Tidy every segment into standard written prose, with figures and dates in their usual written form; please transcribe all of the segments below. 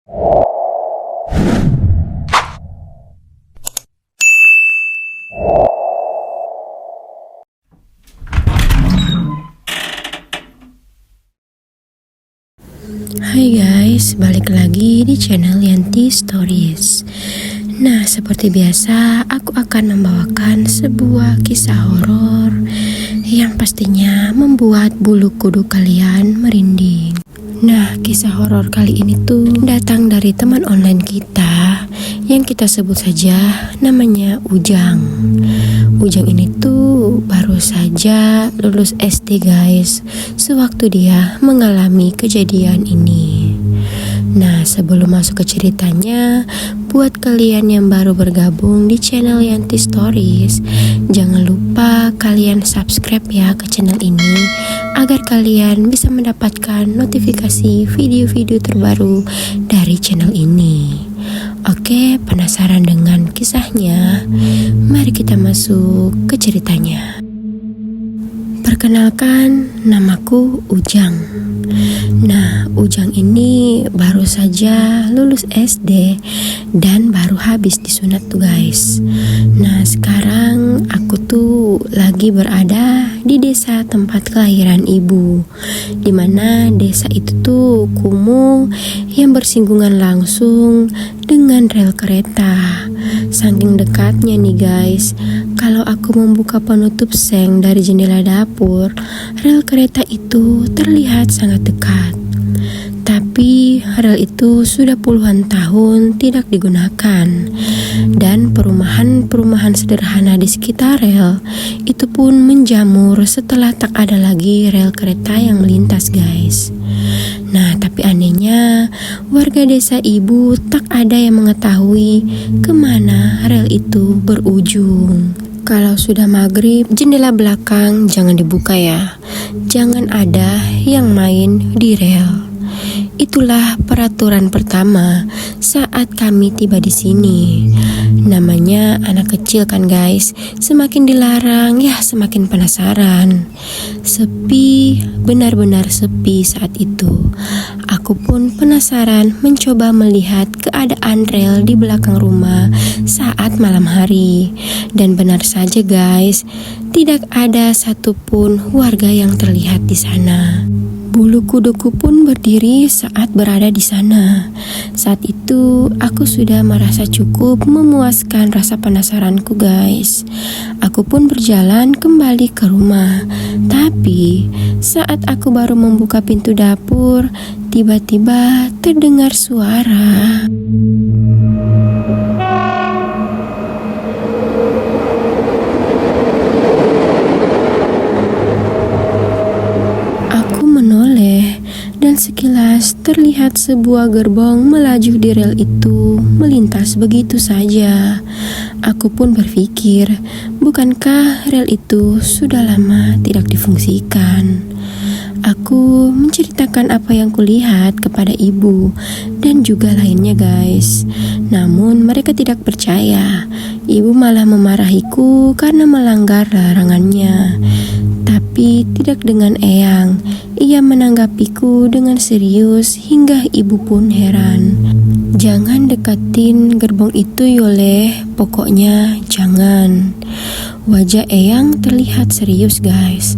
Hai guys, balik lagi di channel Yanti Stories. Nah, seperti biasa, aku akan membawakan sebuah kisah horor yang pastinya membuat bulu kuduk kalian merinding. Nah, kisah horor kali ini tuh datang dari teman online kita yang kita sebut saja namanya Ujang. Ujang ini tuh baru saja lulus SD guys, sewaktu dia mengalami kejadian ini. Nah, sebelum masuk ke ceritanya, buat kalian yang baru bergabung di channel Yanti Stories, jangan lupa kalian subscribe ya ke channel ini agar kalian bisa mendapatkan notifikasi video-video terbaru dari channel ini. Oke, penasaran dengan kisahnya? Mari kita masuk ke ceritanya. Perkenalkan, namaku Ujang. Nah, Ujang ini baru saja lulus SD dan baru habis disunat tuh guys. Nah, sekarang aku tuh lagi berada di desa tempat kelahiran ibu, dimana desa itu tuh kumuh yang bersinggungan langsung dengan rel kereta. Saking dekatnya nih guys, kalau aku membuka penutup seng dari jendela dapur, rel kereta itu terlihat sangat dekat. Tapi rel itu sudah puluhan tahun tidak digunakan, dan perumahan-perumahan sederhana di sekitar rel itu pun menjamur setelah tak ada lagi rel kereta yang melintas guys. Nah, tapi anehnya warga desa ibu tak ada yang mengetahui kemana rel itu berujung. Kalau sudah maghrib, jendela belakang jangan dibuka ya. Jangan ada yang main di rel. Itulah peraturan pertama saat kami tiba di sini. Namanya anak kecil kan guys, semakin dilarang ya semakin penasaran. Sepi, benar-benar sepi saat itu. Aku pun penasaran mencoba melihat keadaan rel di belakang rumah saat malam hari. Dan benar saja guys, tidak ada satupun warga yang terlihat di sana. Bulu kuduku pun berdiri saat berada di sana. Saat itu aku sudah merasa cukup memuaskan rasa penasaranku guys. Aku pun berjalan kembali ke rumah. Tapi saat aku baru membuka pintu dapur, tiba-tiba terdengar suara. Dan sekilas terlihat sebuah gerbong melaju di rel itu melintas begitu saja. Aku pun berpikir, bukankah rel itu sudah lama tidak difungsikan? Aku menceritakan apa yang kulihat kepada ibu dan juga lainnya guys. Namun mereka tidak percaya. Ibu malah memarahiku karena melanggar larangannya. Tapi tidak dengan eyang. Ia menanggapiku dengan serius hingga ibu pun heran. Jangan deketin gerbong itu Yoleh, pokoknya jangan. Wajah eyang terlihat serius guys.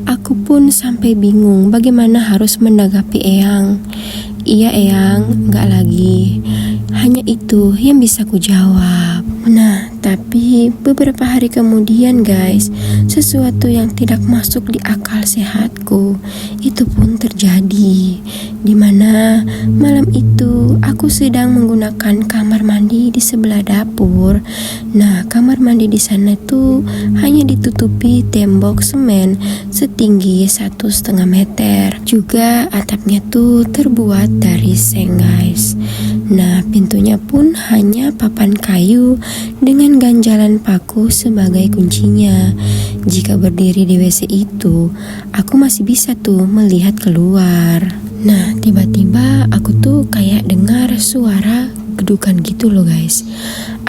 Aku pun sampai bingung bagaimana harus menanggapi eyang. Iya eyang, enggak lagi. Hanya itu yang bisa ku jawab. Nah, tapi beberapa hari kemudian guys, sesuatu yang tidak masuk di akal sehatku itu pun terjadi. Dimana malam itu aku sedang menggunakan kamar mandi di sebelah dapur. Nah, kamar mandi di sana tuh hanya ditutupi tembok semen setinggi 1,5 meter. Juga atapnya tuh terbuat dari seng guys. Nah, pintunya pun hanya papan kayu dengan ganjalan paku sebagai kuncinya. Jika berdiri di WC itu, aku masih bisa tuh melihat keluar. Nah, tiba-tiba aku tuh kayak dengar suara gedukan gitu loh guys.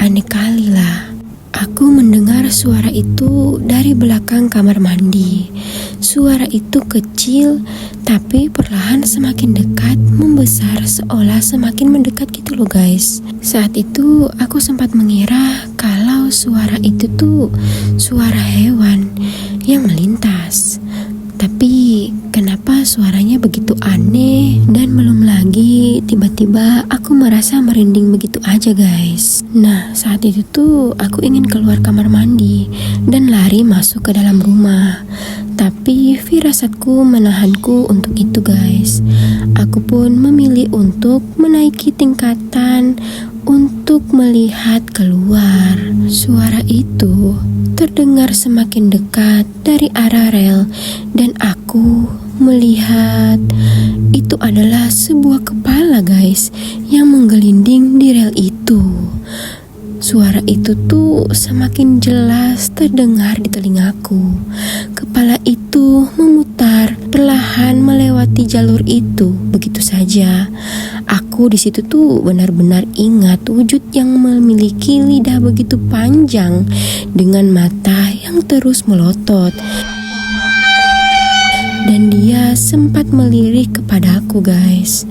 Aneh kali lah. Aku mendengar suara itu dari belakang kamar mandi. Suara itu kecil, tapi perlahan semakin dekat, membesar seolah semakin mendekat gitu loh guys. Saat itu aku sempat mengira kalau suara itu tuh suara hewan yang melintas. Tapi kenapa suaranya begitu aneh, dan belum lagi tiba-tiba aku merasa merinding begitu aja guys. Nah saat itu tuh aku ingin keluar kamar mandi dan lari masuk ke dalam rumah. Tapi firasatku menahanku untuk itu guys. Aku pun memilih untuk menaiki tingkatan untuk melihat keluar. Suara itu terdengar semakin dekat dari arah rel dan aku melihat itu adalah sebuah kepala guys yang menggelinding di rel itu. Suara itu tuh semakin jelas terdengar di telingaku. Kepala itu memutar perlahan melewati jalur itu begitu saja. Aku di situ tuh benar-benar ingat wujud yang memiliki lidah begitu panjang dengan mata yang terus melotot. Dan dia sempat melirik kepadaku guys.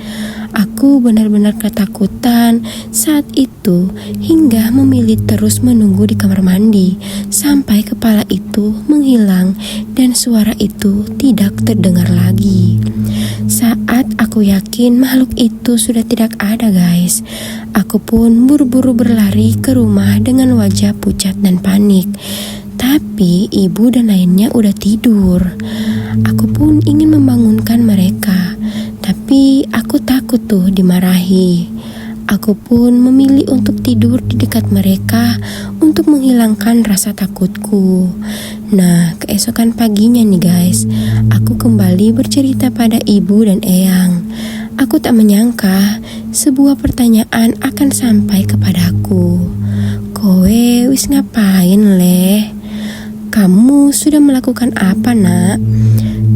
Aku benar-benar ketakutan saat itu hingga memilih terus menunggu di kamar mandi sampai kepala itu menghilang dan suara itu tidak terdengar lagi. Saat aku yakin makhluk itu sudah tidak ada guys, aku pun buru-buru berlari ke rumah dengan wajah pucat dan panik. Tapi ibu dan lainnya udah tidur. Aku pun ingin membangunkan mereka, tapi aku takut tuh dimarahi. Aku pun memilih untuk tidur di dekat mereka untuk menghilangkan rasa takutku. Nah, keesokan paginya nih guys, aku kembali bercerita pada ibu dan eyang. Aku tak menyangka sebuah pertanyaan akan sampai kepadaku. Kowe wis ngapain leh? Kamu sudah melakukan apa nak?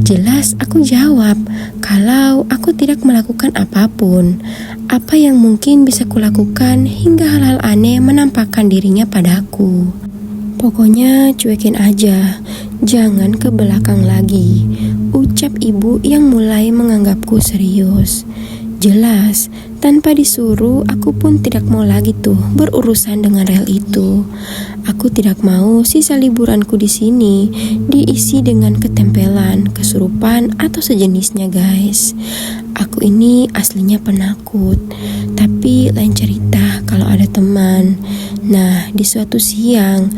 Jelas aku jawab kalau aku tidak melakukan apapun. Apa yang mungkin bisa kulakukan hingga hal-hal aneh menampakkan dirinya padaku? Pokoknya cuekin aja, jangan ke belakang lagi, ucap ibu yang mulai menganggapku serius. Jelas, tanpa disuruh aku pun tidak mau lagi tuh berurusan dengan rel itu. Aku tidak mau sisa liburanku di sini diisi dengan ketempelan, kesurupan atau sejenisnya guys. Aku ini aslinya penakut, tapi lain cerita kalau ada teman. Nah, di suatu siang,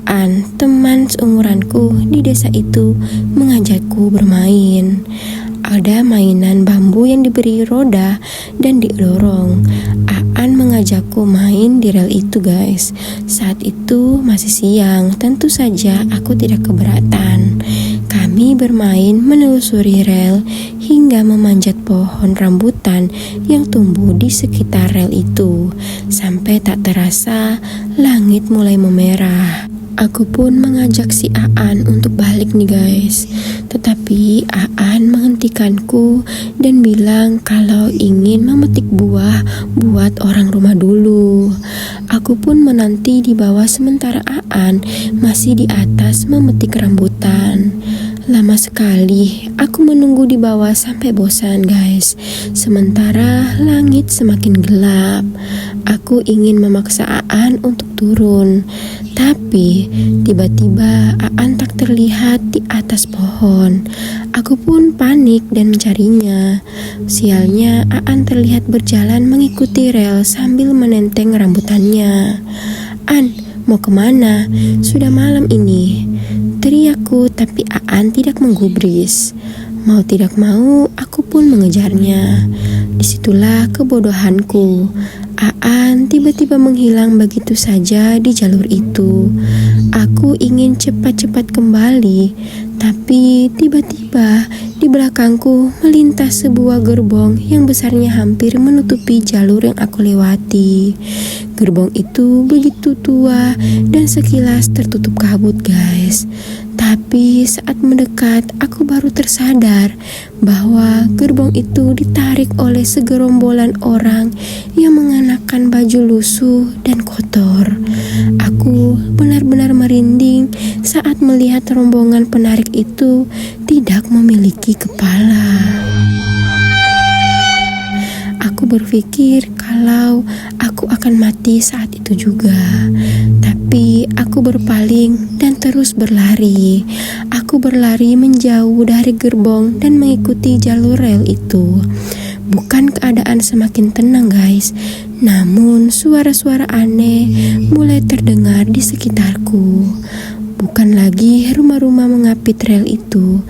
Aan, teman seumuranku di desa itu mengajakku bermain. Ada mainan bambu yang diberi roda dan didorong. Aan mengajakku main di rel itu guys. Saat itu masih siang, tentu saja aku tidak keberatan. Kami bermain menelusuri rel hingga memanjat pohon rambutan yang tumbuh di sekitar rel itu. Sampai tak terasa langit mulai memerah. Aku pun mengajak si Aan untuk balik nih guys. Tetapi Aan menghentikanku dan bilang kalau ingin memetik buah buat orang rumah dulu. Aku pun menanti di bawah sementara Aan masih di atas memetik rambutan. Lama sekali aku menunggu di bawah sampai bosan guys. Sementara langit semakin gelap. Aku ingin memaksa Aan untuk turun. Tapi tiba-tiba Aan tak terlihat di atas pohon. Aku pun panik dan mencarinya. Sialnya Aan terlihat berjalan mengikuti rel sambil menenteng rambutannya. An, mau kemana? Sudah malam ini, teriakku, tapi Aan tidak menggubris. Mau tidak mau, aku pun mengejarnya. Disitulah kebodohanku. Aan tiba-tiba menghilang begitu saja di jalur itu. Aku ingin cepat-cepat kembali, tapi tiba-tiba di belakangku melintas sebuah gerbong yang besarnya hampir menutupi jalur yang aku lewati. Gerbong itu begitu tua dan sekilas tertutup kabut guys. Tapi saat mendekat, aku baru tersadar bahwa gerbong itu ditarik oleh segerombolan orang yang mengenakan baju lusuh dan kotor. Aku benar-benar merinding saat melihat rombongan penarik itu tidak memiliki kepala. Aku berpikir kalau aku akan mati saat itu juga. Tapi aku berpaling dan terus berlari. Aku berlari menjauh dari gerbong dan mengikuti jalur rel itu. Bukan keadaan semakin tenang guys, namun suara-suara aneh mulai terdengar di sekitarku. Bukan lagi rumah-rumah mengapit rel itu,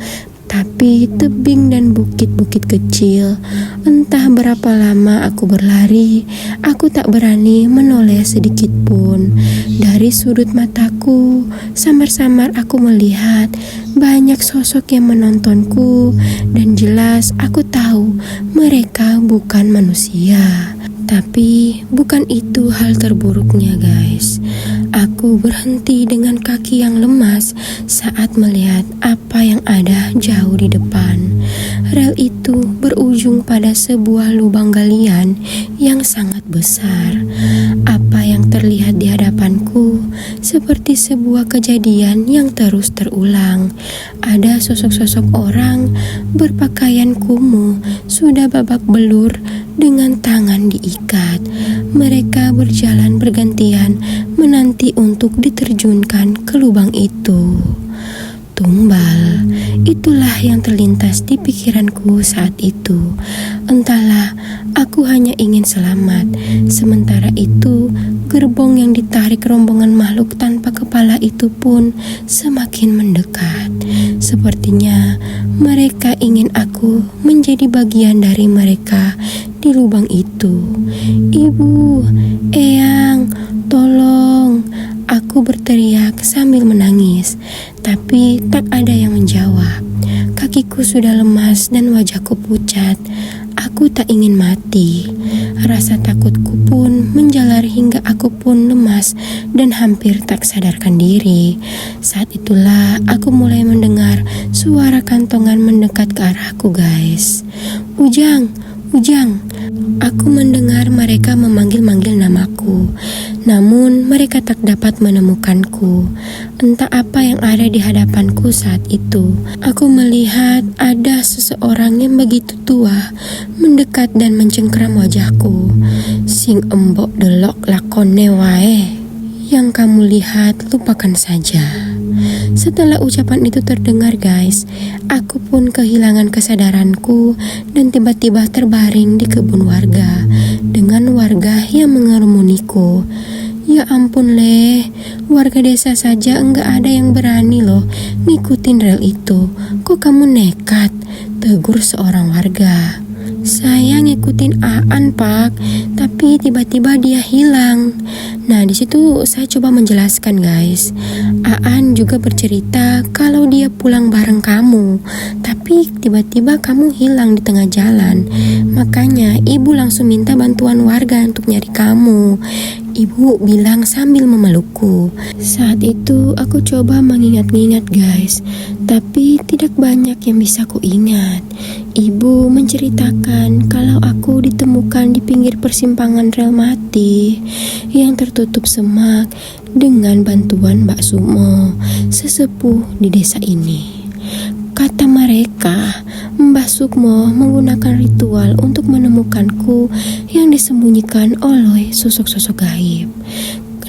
tapi tebing dan bukit-bukit kecil. Entah berapa lama aku berlari, aku tak berani menoleh sedikit pun. Dari sudut mataku, samar-samar aku melihat banyak sosok yang menontonku, dan jelas aku tahu mereka bukan manusia. Tapi bukan itu hal terburuknya guys. Aku berhenti dengan kaki yang lemas saat melihat apa yang ada jauh di depan. Rel itu berujung pada sebuah lubang galian yang sangat besar. Apa yang terlihat di hadapanku seperti sebuah kejadian yang terus terulang. Ada sosok-sosok orang berpakaian kumuh, sudah babak belur dengan tangan diikat. Mereka berjalan bergantian menanti untuk diterjunkan ke lubang itu. Tumbal, itulah yang terlintas di pikiranku saat itu. Entahlah, aku hanya ingin selamat. Sementara itu, gerbong yang ditarik rombongan makhluk tanpa kepala itu pun semakin mendekat. Sepertinya mereka ingin aku menjadi bagian dari mereka di lubang itu. Ibu, Eyang, tolong. Aku berteriak sambil menangis, tapi tak ada yang menjawab. Kakiku sudah lemas dan wajahku pucat. Aku tak ingin mati. Rasa takutku pun menjalar hingga aku pun lemas dan hampir tak sadarkan diri. Saat itulah aku mulai mendengar suara kantongan mendekat ke arahku guys. Ujang, Ujang. Aku mendengar mereka memanggil-manggil namaku, namun mereka tak dapat menemukanku. Entah apa yang ada di hadapanku saat itu. Aku melihat ada seseorang yang begitu tua mendekat dan mencengkeram wajahku. Sing embok delok lakone wae. Yang kamu lihat lupakan saja. Setelah ucapan itu terdengar guys, aku pun kehilangan kesadaranku dan tiba-tiba terbaring di kebun warga dengan warga yang mengerumuniku. Ya ampun leh, warga desa saja enggak ada yang berani loh ngikutin rel itu. Kok kamu nekat? Tegur seorang warga. Saya ngikutin Aan pak, tapi tiba-tiba dia hilang. Nah di situ saya coba menjelaskan guys. Aan juga bercerita kalau dia pulang bareng kamu, tapi tiba-tiba kamu hilang di tengah jalan. Makanya ibu langsung minta bantuan warga untuk nyari kamu. Ibu bilang sambil memelukku. Saat itu aku coba mengingat-ingat guys, tapi tidak banyak yang bisa ku ingat. Ibu menceritakan kalau aku ditemukan di pinggir persimpangan rel mati yang tertutup semak dengan bantuan Mbak Sumo, sesepuh di desa ini. Kata mereka, Mbah Sukmo menggunakan ritual untuk menemukanku yang disembunyikan oleh sosok-sosok gaib.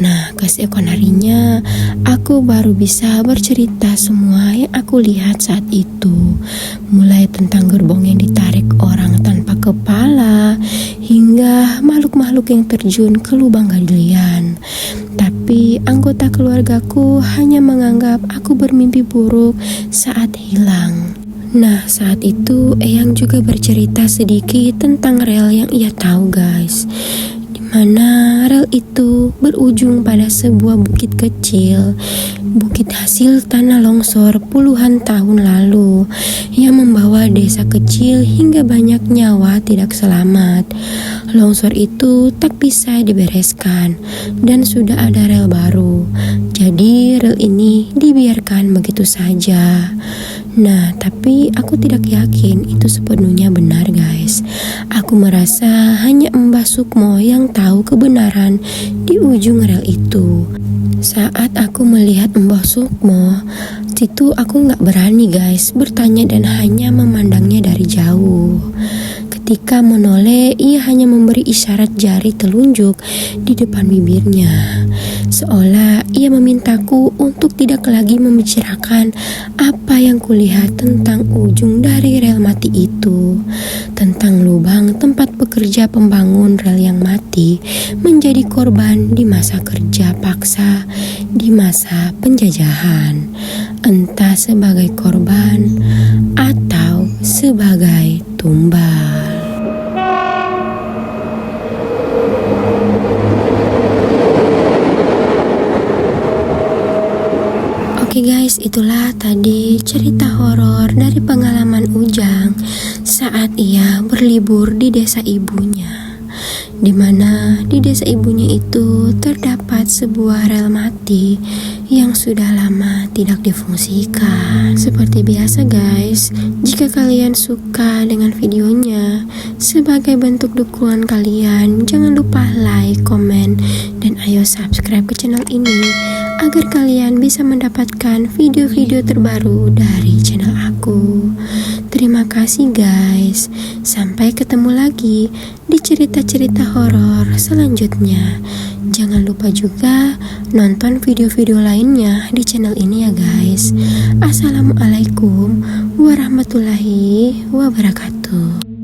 Nah, keesokan harinya, aku baru bisa bercerita semua yang aku lihat saat itu. Mulai tentang gerbong yang ditarik orang tanpa kepala, hingga makhluk-makhluk yang terjun ke lubang galian. Tapi anggota keluargaku hanya menganggap aku bermimpi buruk saat hilang. Nah, saat itu Eyang juga bercerita sedikit tentang rel yang ia tahu guys. Mana rel itu berujung pada sebuah bukit kecil. bukit hasil tanah longsor puluhan tahun lalu yang membawa desa kecil hingga banyak nyawa tidak selamat. Longsor itu tak bisa dibereskan dan sudah ada rel baru. Jadi rel ini dibiarkan begitu saja. Nah, tapi aku tidak yakin itu sepenuhnya benar, guys. Aku merasa hanya Mbah Sukmo yang tahu kebenaran di ujung rel itu. Saat aku melihat Mbah Sukmo, itu aku gak berani, guys, bertanya dan hanya memandangnya dari jauh. Ketika menoleh, ia hanya memberi isyarat jari telunjuk di depan bibirnya, seolah ia memintaku untuk tidak lagi membicarakan apa yang kulihat tentang ujung dari rel mati itu, tentang lubang tempat pekerja pembangun rel yang mati menjadi korban di masa kerja paksa di masa penjajahan, entah sebagai korban atau sebagai tumbal. Oke guys, itulah tadi cerita horor dari pengalaman Ujang saat ia berlibur di desa ibunya, dimana di desa ibunya itu terdapat sebuah rel mati yang sudah lama tidak difungsikan. Seperti biasa guys, jika kalian suka dengan videonya, sebagai bentuk dukungan kalian, jangan lupa like, komen, dan ayo subscribe ke channel ini agar kalian bisa mendapatkan video-video terbaru dari channel aku. Terima kasih guys. Sampai ketemu lagi di cerita-cerita horor selanjutnya. Jangan lupa juga nonton video-video lainnya di channel ini ya guys. Assalamualaikum warahmatullahi wabarakatuh.